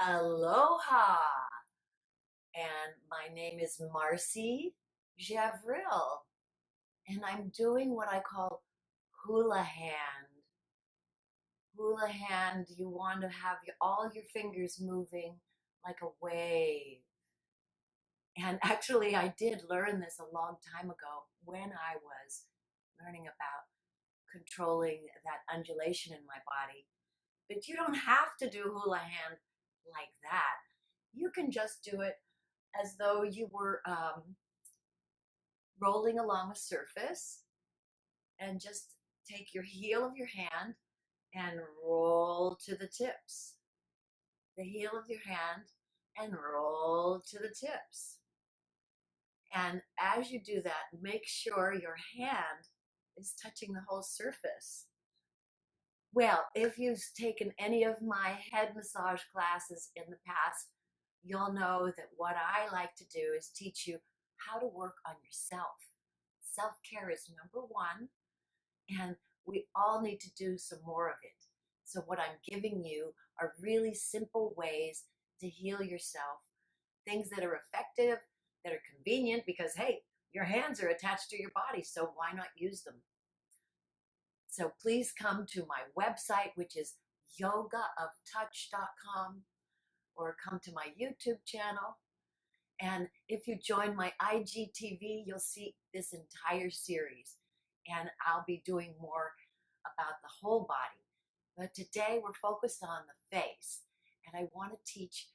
Aloha! And my name is Marci Javril, and I'm doing what I call hula hand. Hula hand, you want to have all your fingers moving like a wave. And actually, I did learn this a long time ago when I was learning about controlling that undulation in my body. But you don't have to do hula hand like that. You can just do it as though you were rolling along a surface, and just take your heel of your hand and roll to the tips. The heel of your hand and roll to the tips. And as you do that, make sure your hand is touching the whole surface. Well, if you've taken any of my head massage classes in the past, you'll know that what I like to do is teach you how to work on yourself. Self-care is number one, and we all need to do some more of it. So what I'm giving you are really simple ways to heal yourself, things that are effective, that are convenient, because hey, your hands are attached to your body, so why not use them? So please come to my website, which is yogaoftouch.com, or come to my YouTube channel. And if you join my IGTV, you'll see this entire series. And I'll be doing more about the whole body. But today we're focused on the face. And I want to teach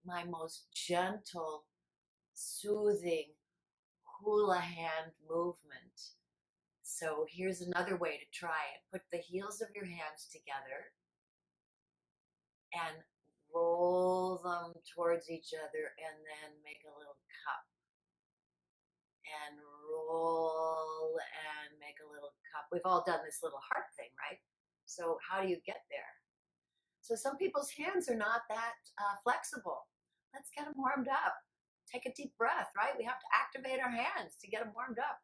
my most gentle, soothing hula hand movement. So here's another way to try it. Put the heels of your hands together and roll them towards each other, and then make a little cup. And roll and make a little cup. We've all done this little heart thing, right? So how do you get there? So some people's hands are not that flexible. Let's get them warmed up. Take a deep breath, right? We have to activate our hands to get them warmed up.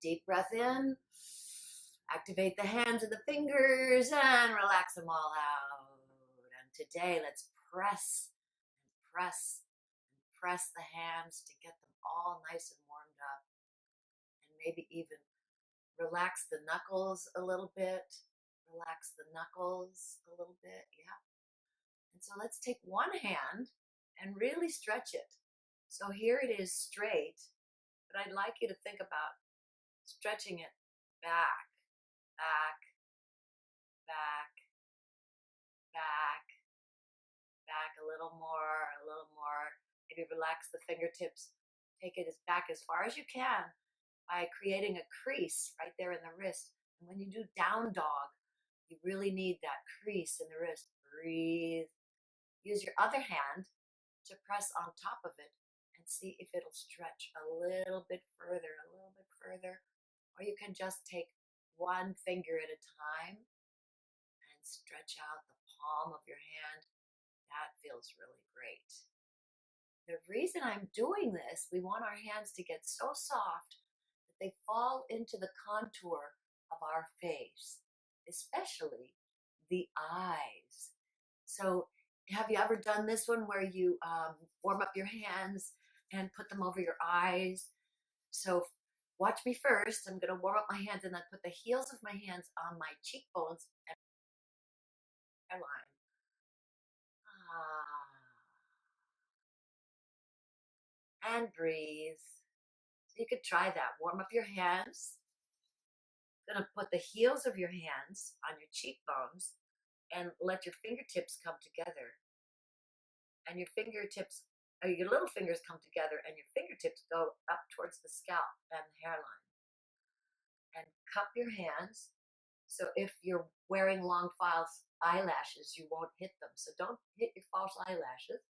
Deep breath in, activate the hands and the fingers, and relax them all out. And today, let's press and press and press the hands to get them all nice and warmed up. And maybe even relax the knuckles a little bit. Relax the knuckles a little bit, yeah. And so let's take one hand and really stretch it. So here it is straight, but I'd like you to think about stretching it back, back, back, back, back, a little more, a little more. Maybe relax the fingertips. Take it as back as far as you can by creating a crease right there in the wrist. And when you do down dog, you really need that crease in the wrist. Breathe. Use your other hand to press on top of it and see if it'll stretch a little bit further, a little bit further. Or you can just take one finger at a time and stretch out the palm of your hand. That feels really great. The reason I'm doing this, we want our hands to get so soft that they fall into the contour of our face, especially the eyes. So have you ever done this one where you warm up your hands and put them over your eyes? So watch me first. I'm going to warm up my hands and then put the heels of my hands on my cheekbones and hairline. And breathe. So you could try that. Warm up your hands. Going to put the heels of your hands on your cheekbones and let your fingertips come together. And your fingertips, or your little fingers come together, and your fingertips go up towards the scalp and the hairline. And cup your hands. So if you're wearing long false eyelashes, you won't hit them. So don't hit your false eyelashes.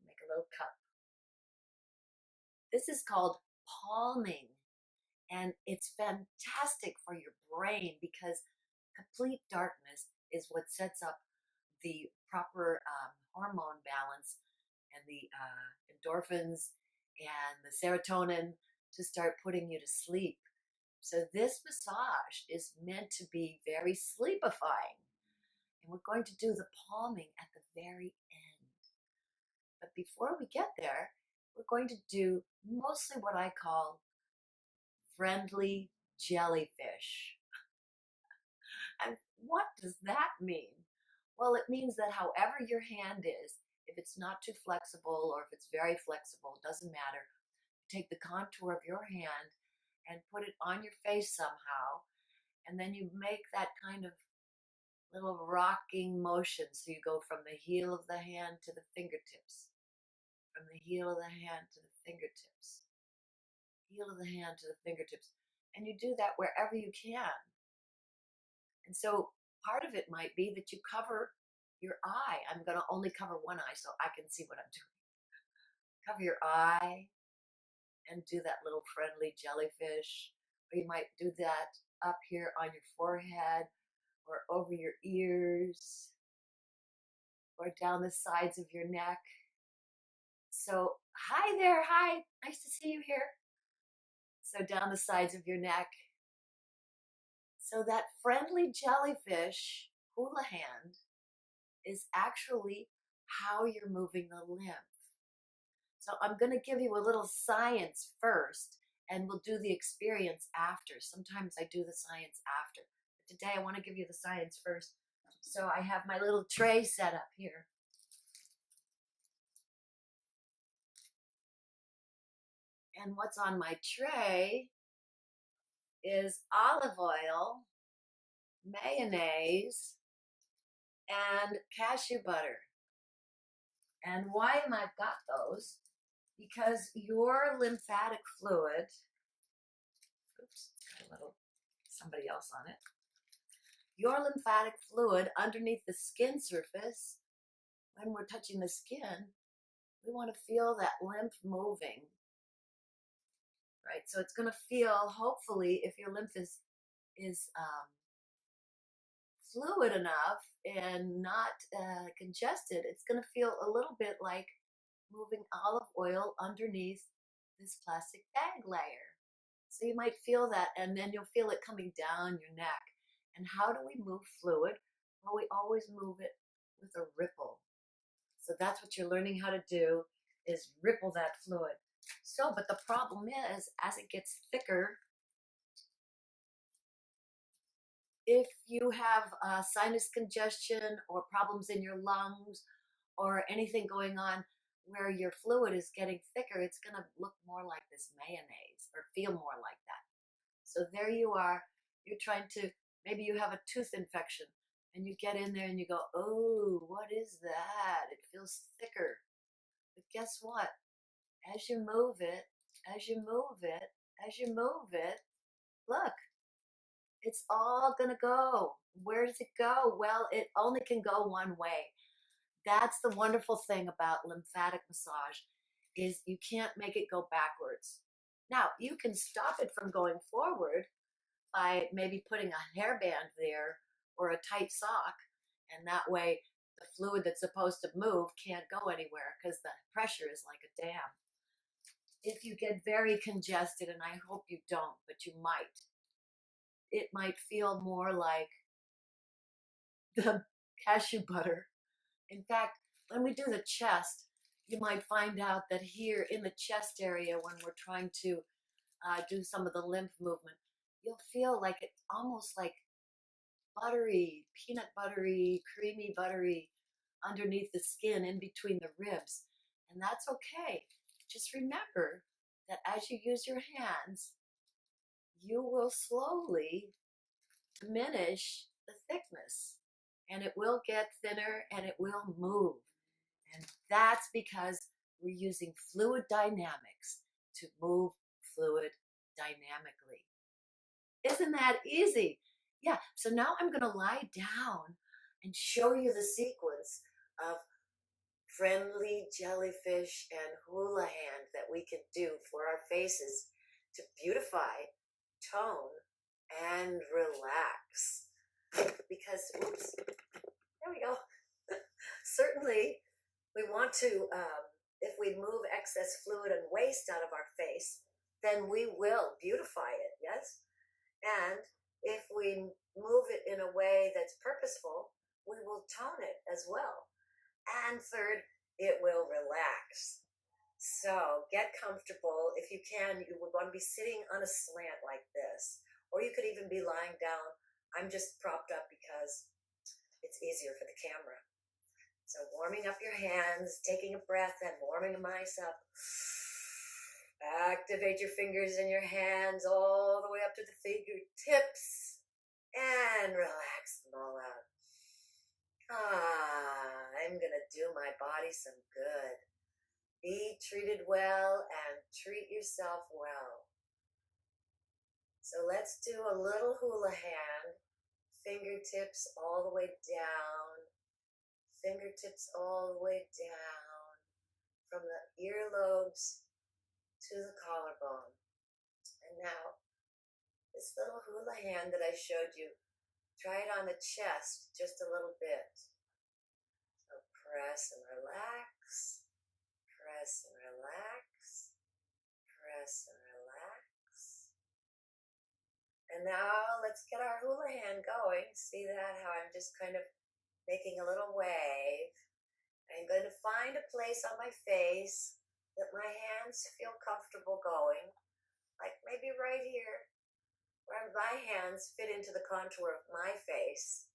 Make a little cup. This is called palming. And it's fantastic for your brain because complete darkness is what sets up the proper hormone balance and the endorphins and the serotonin to start putting you to sleep. So this massage is meant to be very sleepifying. And we're going to do the palming at the very end. But before we get there, we're going to do mostly what I call friendly jellyfish. And what does that mean? Well, it means that however your hand is, if it's not too flexible or if it's very flexible, it doesn't matter. Take the contour of your hand and put it on your face somehow, and then you make that kind of little rocking motion. So you go from the heel of the hand to the fingertips, from the heel of the hand to the fingertips, heel of the hand to the fingertips. And you do that wherever you can. And so part of it might be that you cover your eye. I'm going to only cover one eye so I can see what I'm doing. Cover your eye and do that little friendly jellyfish. Or you might do that up here on your forehead or over your ears or down the sides of your neck. So, hi there, hi, nice to see you here. So down the sides of your neck. So that friendly jellyfish hula hand is actually how you're moving the lymph. So I'm going to give you a little science first, and we'll do the experience after. Sometimes I do the science after. But today I want to give you the science first. So I have my little tray set up here. And what's on my tray is olive oil, mayonnaise, and cashew butter. And why am I got those? Because your lymphatic fluid, oops, got a little somebody else on it. Your lymphatic fluid underneath the skin surface, when we're touching the skin, we want to feel that lymph moving, right? So it's going to feel, hopefully, if your lymph is fluid enough and not congested, it's going to feel a little bit like moving olive oil underneath this plastic bag layer. So you might feel that, and then you'll feel it coming down your neck. And how do we move fluid? Well, we always move it with a ripple. So that's what you're learning how to do, is ripple that fluid. So, but the problem is, as it gets thicker, if you have sinus congestion or problems in your lungs or anything going on where your fluid is getting thicker, it's going to look more like this mayonnaise or feel more like that. So there you are. You're trying to, maybe you have a tooth infection and you get in there and you go, oh, what is that? It feels thicker. But guess what? As you move it, as you move it, as you move it, look, it's all going to go. Where does it go? Well, it only can go one way. That's the wonderful thing about lymphatic massage, is you can't make it go backwards. Now, you can stop it from going forward by maybe putting a hairband there or a tight sock, and that way the fluid that's supposed to move can't go anywhere because the pressure is like a dam. If you get very congested, and I hope you don't, but you might, it might feel more like the cashew butter. In fact, when we do the chest, you might find out that here in the chest area, when we're trying to do some of the lymph movement, you'll feel like it's almost like buttery, peanut buttery, creamy buttery underneath the skin in between the ribs. And that's okay. Just remember that as you use your hands, you will slowly diminish the thickness, and it will get thinner and it will move. And that's because we're using fluid dynamics to move fluid dynamically. Isn't that easy? Yeah, so now I'm going to lie down and show you the sequence of friendly jellyfish and hula hand that we can do for our faces to beautify, tone, and relax. Because, oops, there we go. Certainly, we want to, if we move excess fluid and waste out of our face, then we will beautify it, yes? And if we move it in a way that's purposeful, we will tone it as well. And third, it will relax. So get comfortable. If you can, you would want to be sitting on a slant like this, or you could even be lying down. I'm just propped up because it's easier for the camera. So warming up your hands, taking a breath and warming them nice up. Activate your fingers and your hands all the way up to the fingertips and relax them all out. I'm going to do my body some good. Be treated well and treat yourself well. So let's do a little hula hand. Fingertips all the way down. Fingertips all the way down. From the earlobes to the collarbone. And now, this little hula hand that I showed you, try it on the chest just a little bit. So press and relax. Press and relax. Press and relax. And now let's get our hula hand going. See that? How I'm just kind of making a little wave. I'm going to find a place on my face that my hands feel comfortable going. Like maybe right here, where my hands fit into the contour of my face.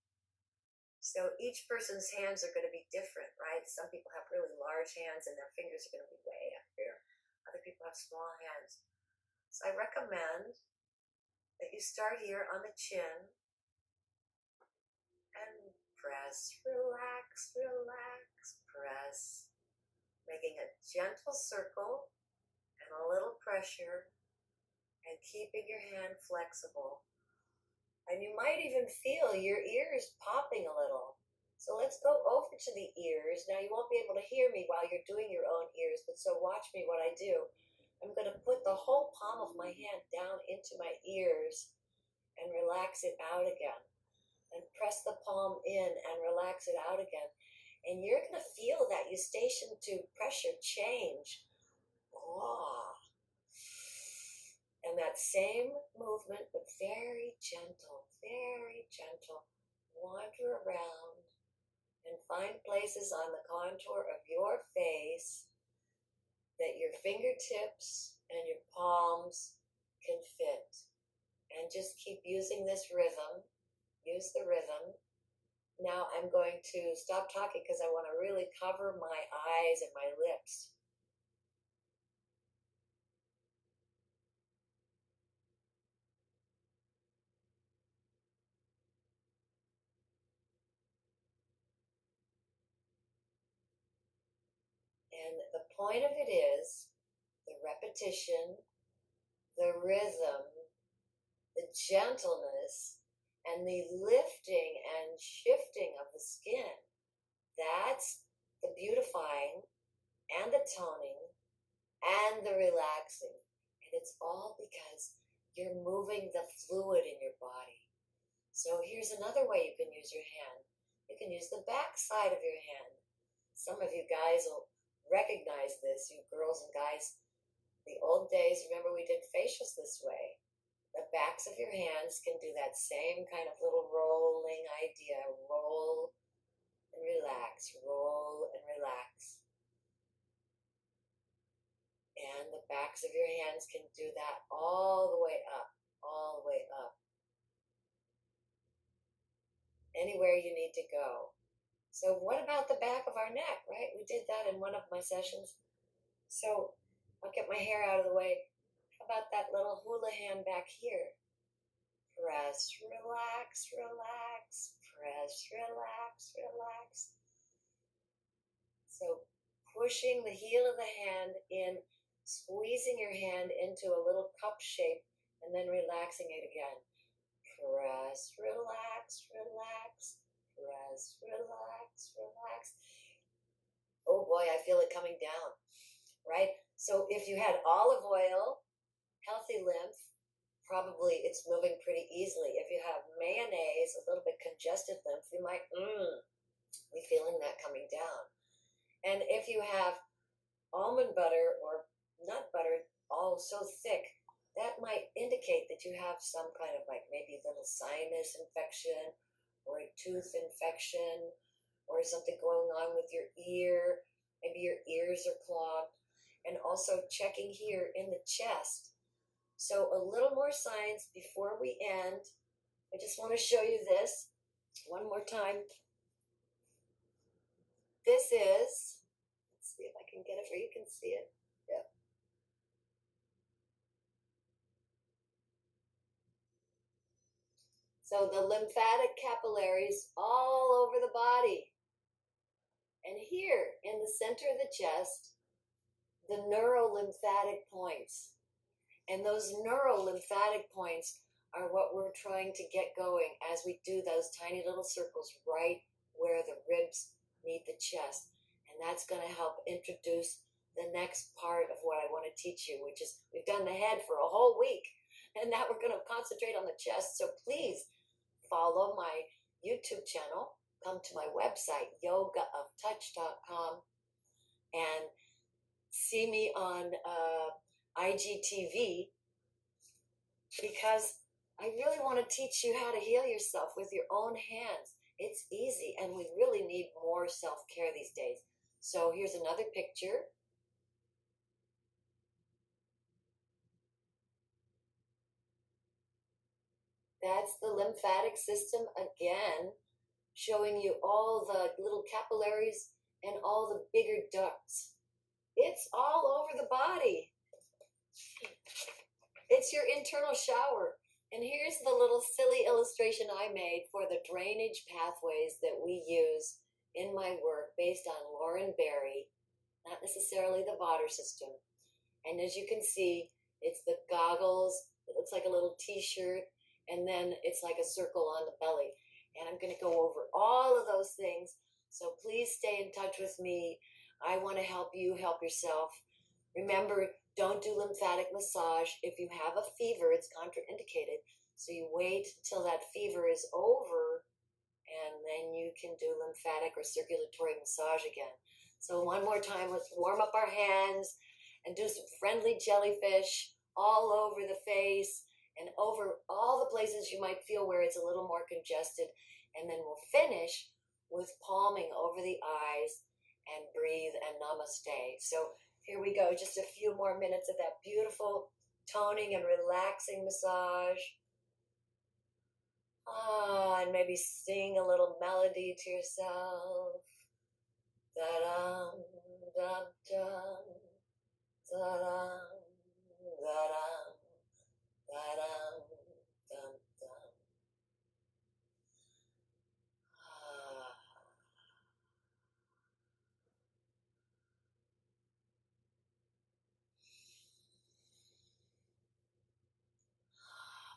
So each person's hands are going to be different, right? Some people have really large hands and their fingers are going to be way up here. Other people have small hands. So I recommend that you start here on the chin and press, relax, relax, press, making a gentle circle and a little pressure and keeping your hand flexible. And you might even feel your ears popping a little. So let's go over to the ears. Now you won't be able to hear me while you're doing your own ears, but so watch me what I do. I'm going to put the whole palm of my hand down into my ears and relax it out again. And press the palm in and relax it out again. And you're going to feel that eustachian to pressure change. Oh. And that same movement, but very gentle, wander around and find places on the contour of your face that your fingertips and your palms can fit. And just keep using this rhythm. Use the rhythm. Now I'm going to stop talking because I want to really cover my eyes and my lips. And the point of it is the repetition, the rhythm, the gentleness, and the lifting and shifting of the skin. That's the beautifying and the toning and the relaxing. And it's all because you're moving the fluid in your body. So here's another way you can use your hand. You can use the back side of your hand. Some of you guys will recognize this, you girls and guys. The old days, remember we did facials this way. The backs of your hands can do that same kind of little rolling idea. Roll and relax, roll and relax. And the backs of your hands can do that all the way up, all the way up. Anywhere you need to go. So what about the back of our neck, right? We did that in one of my sessions. So I'll get my hair out of the way. How about that little hula hand back here? Press, relax, relax, press, relax, relax. So pushing the heel of the hand in, squeezing your hand into a little cup shape, and then relaxing it again. Press, relax, relax, press, relax, relax. Oh boy, I feel it coming down, right? So if you had olive oil, healthy lymph, probably it's moving pretty easily. If you have mayonnaise, a little bit congested lymph, you might be feeling that coming down. And if you have almond butter or nut butter all so thick, that might indicate that you have some kind of like maybe a little sinus infection or a tooth infection or something going on with your ear. Maybe your ears are clogged. And also checking here in the chest. So a little more science before we end. I just want to show you this one more time. This is, let's see if I can get it where you can see it. Yeah. So the lymphatic capillaries all over the body. And here in the center of the chest, the neurolymphatic points. And those neurolymphatic points are what we're trying to get going as we do those tiny little circles right where the ribs meet the chest. And that's going to help introduce the next part of what I want to teach you, which is we've done the head for a whole week. And now we're going to concentrate on the chest. So please follow my YouTube channel. Come to my website, yogaoftouch.com, and see me on IGTV, because I really want to teach you how to heal yourself with your own hands. It's easy, and we really need more self-care these days. So here's another picture. That's the lymphatic system again, showing you all the little capillaries and all the bigger ducts. It's all over the body. It's your internal shower. And here's the little silly illustration I made for the drainage pathways that we use in my work based on Lauren Berry, not necessarily the water system. And as you can see, it's the goggles. It looks like a little t-shirt, and then it's like a circle on the belly. And I'm going to go over all of those things. So please stay in touch with me. I want to help you help yourself. Remember, don't do lymphatic massage. If you have a fever, it's contraindicated. So you wait till that fever is over, and then you can do lymphatic or circulatory massage again. So one more time, let's warm up our hands and do some friendly jellyfish all over the face and over all the places you might feel where it's a little more congested. And then we'll finish with palming over the eyes and breathe and namaste. So here we go, just a few more minutes of that beautiful toning and relaxing massage. And maybe sing a little melody to yourself. Da-dum, dum-dum, da-dum, da-dum, da-dum, dum-dum.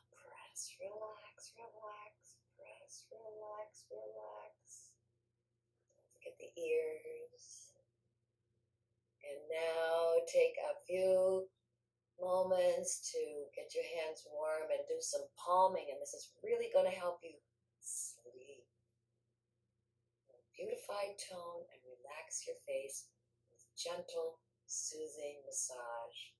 Press, relax, relax, press, relax, relax. Don't forget the ears. And now take a few moments to get your hands warm and do some palming, and this is really going to help you sleep. Beautify, tone, and relax your face with gentle, soothing massage.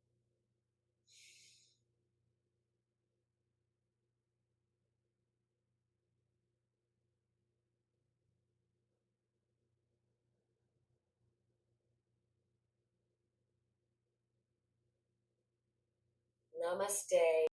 Namaste.